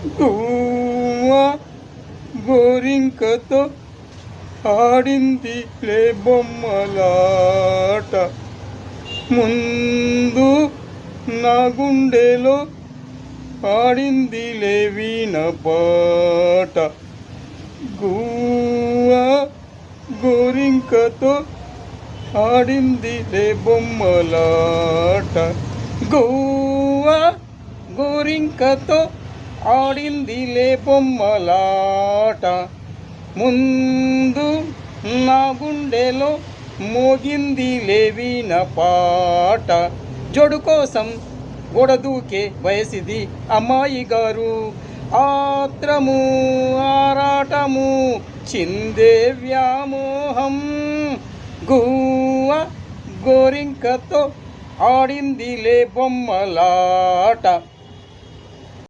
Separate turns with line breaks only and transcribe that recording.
గువ్వ గోరింకతో ఆడిందిలే బొమ్మలాట, ముందు నా గుండెలో ఆడిందిలే వీణ పాట. గువ్వ గోరింకతో ఆడిందిలే బొమ్మలాట, గువ్వ గోరింకతో ఆడిందిలే బొమ్మలాట, ముందు నా గుండెలో మోగిందిలే వీణ పాట. జోడు కోసం గొడదూకే వయసిది అమ్మాయి గారు, ఆత్రము ఆరాటము చిందే వ్యామోహం. గువ్వ గోరింకతో ఆడిందిలే బొమ్మలాట.